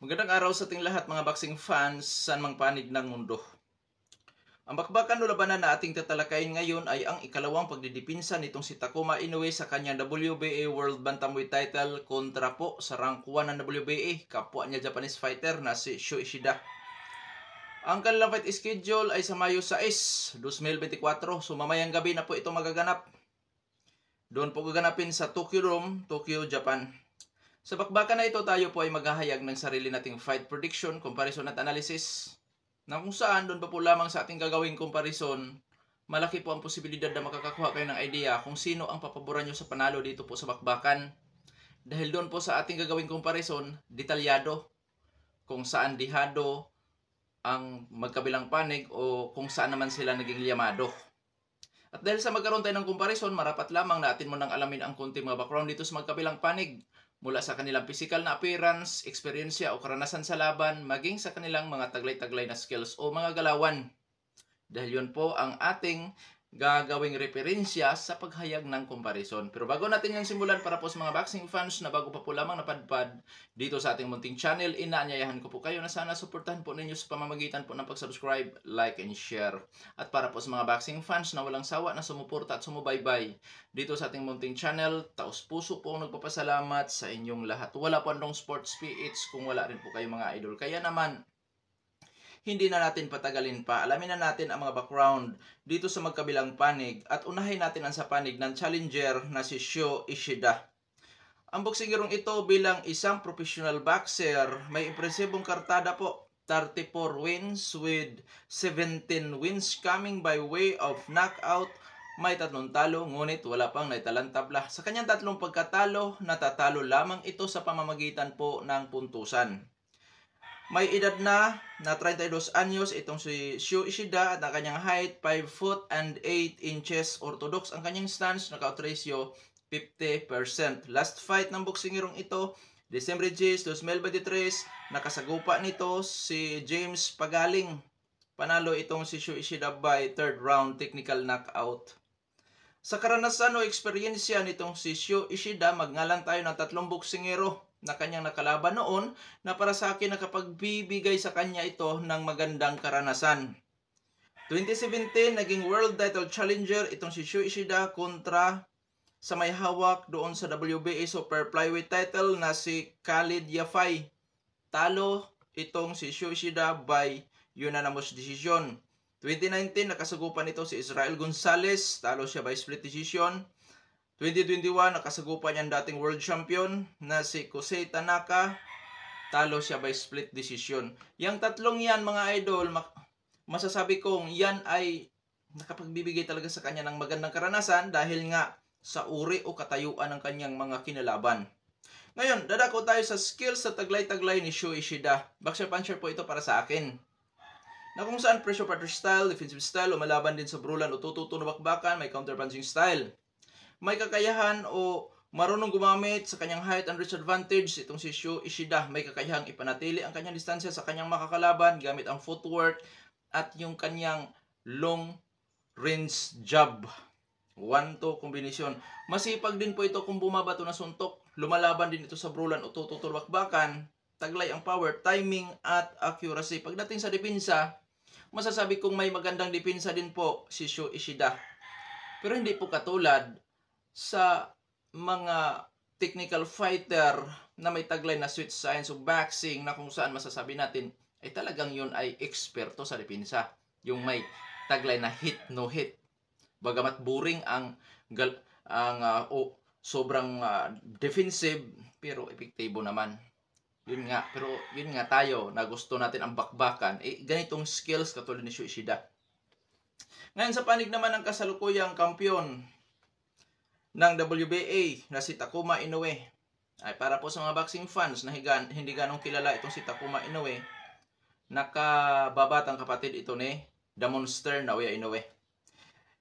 Magandang araw sa ating lahat mga boxing fans saan mang panig ng mundo. Ang bakbakan o labanan na ating tatalakayin ngayon ay ang ikalawang pagdidipinsa nitong si Takuma Inoue sa kanyang WBA World Bantamweight title kontra po sa rank 1 ng WBA, kapwa niya Japanese fighter na si Sho Ishida. Ang kanilang fight schedule ay sa Mayo 6, 2024, so mamayang gabi na po ito magaganap. Doon po gaganapin sa Tokyo Dome, Tokyo, Japan. Sa bakbakan na ito, tayo po ay maghahayag ng sarili nating fight prediction, comparison at analysis, na kung saan doon pa po lamang sa ating gagawing comparison, malaki po ang posibilidad na makakakuha kayo ng idea kung sino ang papaboran nyo sa panalo dito po sa bakbakan. Dahil doon po sa ating gagawing comparison, detalyado kung saan dihado ang magkabilang panig o kung saan naman sila naging liyamado. At dahil sa magkaroon tayo ng comparison, marapat lamang na atin mo nang alamin ang konting mga background dito sa magkabilang panig. Mula sa kanilang physical na appearance, eksperyensya o karanasan sa laban, maging sa kanilang mga taglay-taglay na skills o mga galawan. Dahil yun po ang ating gagawing referensya sa paghayag ng comparison. Pero bago natin yung simulan, para po sa mga boxing fans na bago pa po lamang napadpad dito sa ating munting channel, inaanyayahan ko po kayo na sana suportahan po ninyo sa pamamagitan po ng pag-subscribe, like, and share. At para po sa mga boxing fans na walang sawa na sumuporta at sumubaybay dito sa ating munting channel, taos puso po ang nagpapasalamat sa inyong lahat. Wala po andong sports PH kung wala rin po kayo mga idol. Kaya naman, hindi na natin patagalin pa. Alamin na natin ang mga background dito sa magkabilang panig at unahin natin ang sa panig ng challenger na si Sho Ishida. Ang boksingerong ito bilang isang professional boxer, may impresibong kartada po. 34 wins with 17 wins coming by way of knockout. May 3 talo, ngunit wala pang naitalang tabla. Sa kanyang 3 pagkatalo, natatalo lamang ito sa pamamagitan po ng puntusan. May edad na 32 anyos itong si Sho Ishida at ang kanyang height 5 foot and 8 inches. Orthodox ang kanyang stance, knockout ratio 50%. Last fight ng boksingerong ito, December 10, 2023, nakasagupa nito si James Pagaling. Panalo itong si Sho Ishida by 3rd round technical knockout. Sa karanasan o eksperyensya nitong si Sho Ishida, magngalan tayo ng 3 boksingero na kanyang nakalaban noon na para sa akin nakapagbibigay sa kanya ito ng magandang karanasan. 2017, naging world title challenger itong si Sho Ishida kontra sa may hawak doon sa WBA super flyweight title na si Khalid Yafai. Talo itong si Sho Ishida by unanimous decision. 2019, nakasagupan ito si Israel Gonzalez, talo siya by split decision. 2021, nakasagupan niya ang dating world champion na si Kosei Tanaka, talo siya by split decision. Yang tatlong yan mga idol, masasabi kong yan ay nakapagbibigay talaga sa kanya ng magandang karanasan dahil nga sa uri o katayuan ng kanyang mga kinalaban. Ngayon, dadako tayo sa skills sa taglay-taglay ni Sho Ishida. Boxer puncher po ito para sa akin. Na kung saan pressure puncher style, defensive style, o malaban din sa brulan o tututo na bakbakan, may counter punching style. May kakayahan o marunong gumamit sa kanyang height and reach advantage itong si Sho Ishida. May kakayahang ipanatili ang kanyang distansya sa kanyang makakalaban gamit ang footwork at yung kanyang long range jab. 1-2 kombinasyon. Masipag din po ito kung bumabato na suntok. Lumalaban din ito sa brulan o tututulbakbakan. Taglay ang power, timing at accuracy. Pagdating sa depensa, masasabi kong may magandang depensa din po si Sho Ishida. Pero hindi po katulad sa mga technical fighter na may taglay na sweet science of boxing na kung saan masasabi natin ay talagang yun ay eksperto sa depensa. Yung may taglay na hit no hit. Bagamat boring sobrang defensive pero epektibo naman. Yun nga tayo na gusto natin ang bakbakan. Ganitong skills katulad ni Sho Ishida. Ngayon sa panig naman ng kasalukuyang kampiyon ng WBA na si Takuma Inoue. Ay para po sa mga boxing fans na hindi ganong kilala itong si Takuma Inoue, nakababatang kapatid ito ni The Monster Naoya Inoue.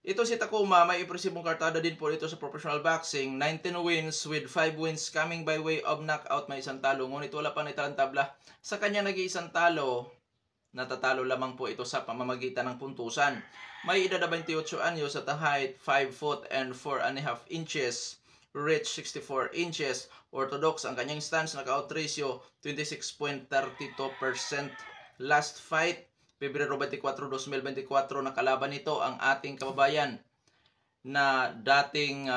Ito si Takuma, may impresibong kartada din po ito sa professional boxing. 19 wins with 5 wins coming by way of knockout, may 1 talo. Ngunit wala pang naitalang tabla. Sa kanya nag-iisang talo, natatalo lamang po ito sa pamamagitan ng puntusan. May edad na 28 anyos at height 5 foot and 4.5 inches. reach 64 inches. Orthodox ang kanyang stance, knockout ratio 26.32%. Last fight, Pebrero 24, 2024, nakalaban nito ang ating kababayan na dating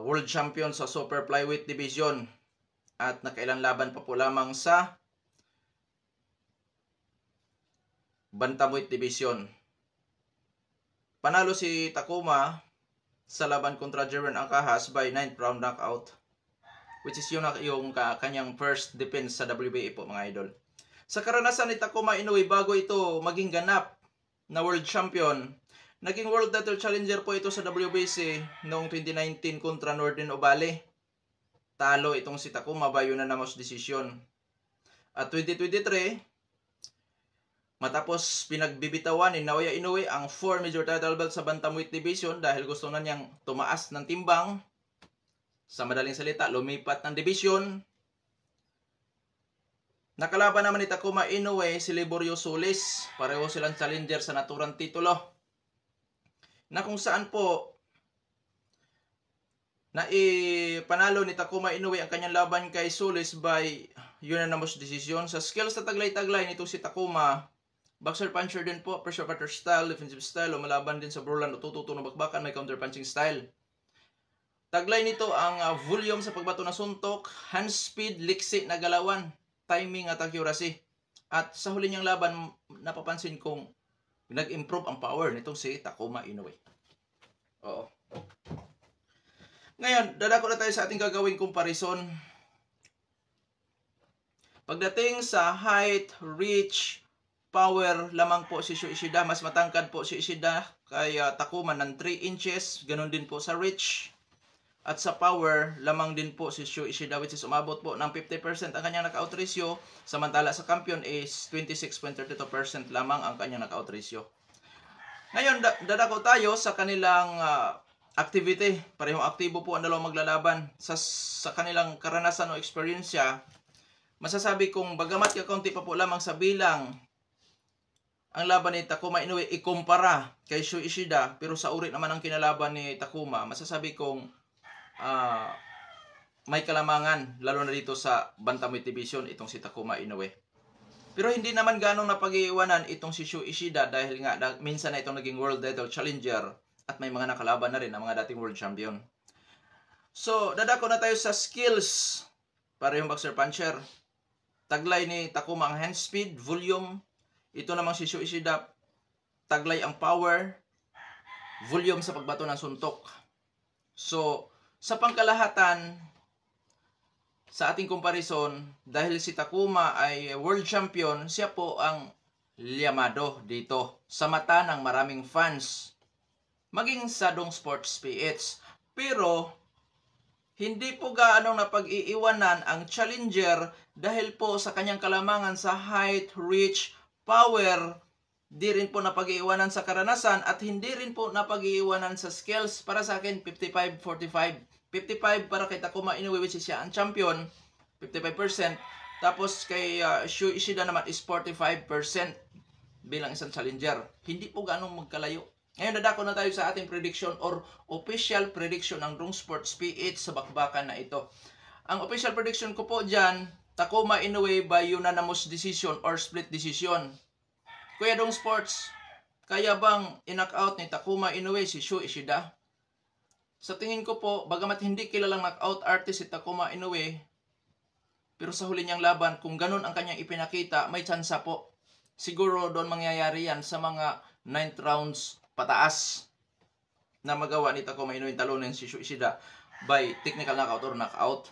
world champion sa super flyweight division at nakailang laban pa po lamang sa bantamweight division. Panalo si Takuma sa laban kontra Jerwin Angkahas by 9th round knockout, which is yung kanyang first defense sa WBA po, mga idol. Sa karanasan ni Takuma Inoue, bago ito maging ganap na world champion, naging world title challenger po ito sa WBC noong 2019 kontra Nordin Obale. Talo itong si Takuma by unanimous decision. At 2023, matapos pinagbibitawan ni Naoya Inoue ang 4 major title belts sa bantamweight division dahil gusto na niyang tumaas ng timbang, sa madaling salita, lumipat ng division, nakalaban naman ni Takuma Inoue si Liborio Solis. Pareho silang challenger sa naturang titulo, na kung saan po panalo ni Takuma Inoue ang kanyang laban kay Solis by unanimous decision. Sa skills na taglay-taglay nito si Takuma, boxer puncher din po, pressure cutter style, defensive style, lumalaban din sa brawlan o tututong na bakbakan, may counter punching style. Taglay nito ang volume sa pagbato na suntok, hand speed, liksi na galawan, timing at accuracy. At sa huli niyang laban, napapansin kong nag-improve ang power nitong si Takuma Inoue. Oo. Ngayon, dadako na tayo sa ating gagawing comparison. Pagdating sa height, reach, power, lamang po si Shu Ishida. Mas matangkad po si Ishida kay Takuma ng 3 inches. Ganon din po sa reach. At sa power, lamang din po si Shu Ishida, which is umabot po ng 50% ang kanyang knockout ratio. Samantala sa champion is 26.32% lamang ang kanyang knockout ratio. Ngayon, dadako tayo sa kanilang activity. Parehong aktibo po ang dalawang maglalaban. Sa kanilang karanasan o experience, masasabi kong bagamat kaunti pa po lamang sa bilang ang laban ni Takuma Inoue ikumpara kay Shu Ishida, pero sa uri naman ang kinalaban ni Takuma, masasabi kong may kalamangan, lalo na dito sa bantamweight division, itong si Takuma Inoue. Pero hindi naman ganong napag-iiwanan itong si Shu Ishida dahil nga minsan na itong naging world title challenger at may mga nakalaban na rin ang mga dating world champion. So, dadako na tayo sa skills. Parehong boxer puncher. Taglay ni Takuma ang hand speed, volume. Ito namang si Shu Ishida, taglay ang power, volume sa pagbato ng suntok. So, sa pangkalahatan, sa ating comparison, dahil si Takuma ay world champion, siya po ang liyamado dito sa mata ng maraming fans, maging sa Dong Sports PH. Pero, hindi po gaano napag-iiwanan ang challenger dahil po sa kanyang kalamangan sa height, reach, power. Di rin po napag-iiwanan sa karanasan at hindi rin po napag-iiwanan sa skills. Para sa akin, 55-45. 55 para kay Takuma Inoue, which is siya ang champion, 55%. Tapos kay Shu Ishida naman is 45% bilang isang challenger. Hindi po ganong magkalayo. Ngayon, dadako na tayo sa ating prediction or official prediction ng Dong Sports PH sa bakbakan na ito. Ang official prediction ko po dyan, Takuma Inoue by unanimous decision or split decision. Kuya Dong Sports, kaya bang in-knockout ni Takuma Inoue si Shu Ishida? Sa tingin ko po, bagamat hindi kilalang knockout artist si Takuma Inoue, pero sa huli niyang laban, kung ganun ang kanyang ipinakita, may tsansa po. Siguro doon mangyayari yan sa mga 9th rounds pataas na magawa ni Takuma Inoue talunin si Shu Ishida by technical knockout or knockout.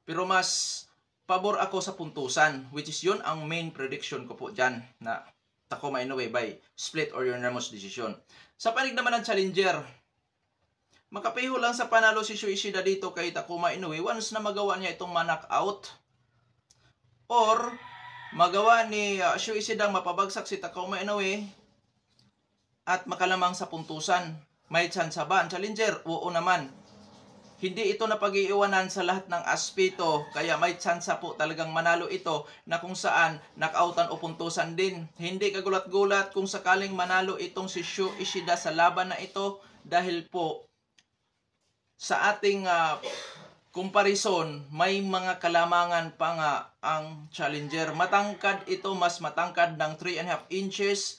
Pero mas pabor ako sa puntusan, which is yun ang main prediction ko po dyan, na Takuma Inoue by split or unanimous decision. Sa panig naman ng challenger, makapiho lang sa panalo si Shu Ishida dito kay Takuma Inoue once na magawa niya itong ma-knockout or magawa ni Shu Ishida mapabagsak si Takuma Inoue at makalamang sa puntusan. May tsansa ba ang challenger? Oo naman. Hindi ito napag-iiwanan sa lahat ng aspeto, kaya may tsansa po talagang manalo ito na kung saan knockoutan o puntusan din. Hindi kagulat-gulat kung sakaling manalo itong si Shu Ishida sa laban na ito dahil po sa ating comparison, may mga kalamangan pa nga ang Challenger. Matangkad ito, mas matangkad ng 3.5 inches,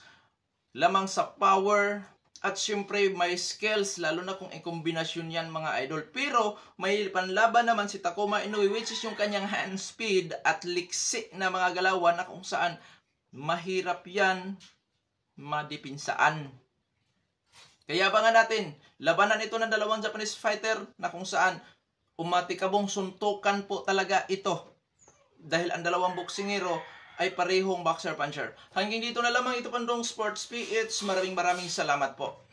lamang sa power, at syempre may skills, lalo na kung i-kombinasyon yan mga idol. Pero may panlaban naman si Takuma Inoue, which is yung kanyang hand speed at liksi na mga galawan na kung saan mahirap yan madipinsaan. Kaya abangan natin, labanan ito ng dalawang Japanese fighter na kung saan umatikabong suntukan po talaga ito. Dahil ang dalawang boksingero ay parehong boxer-puncher. Hanggang dito na lamang ito Pandong Sports PH. Maraming salamat po.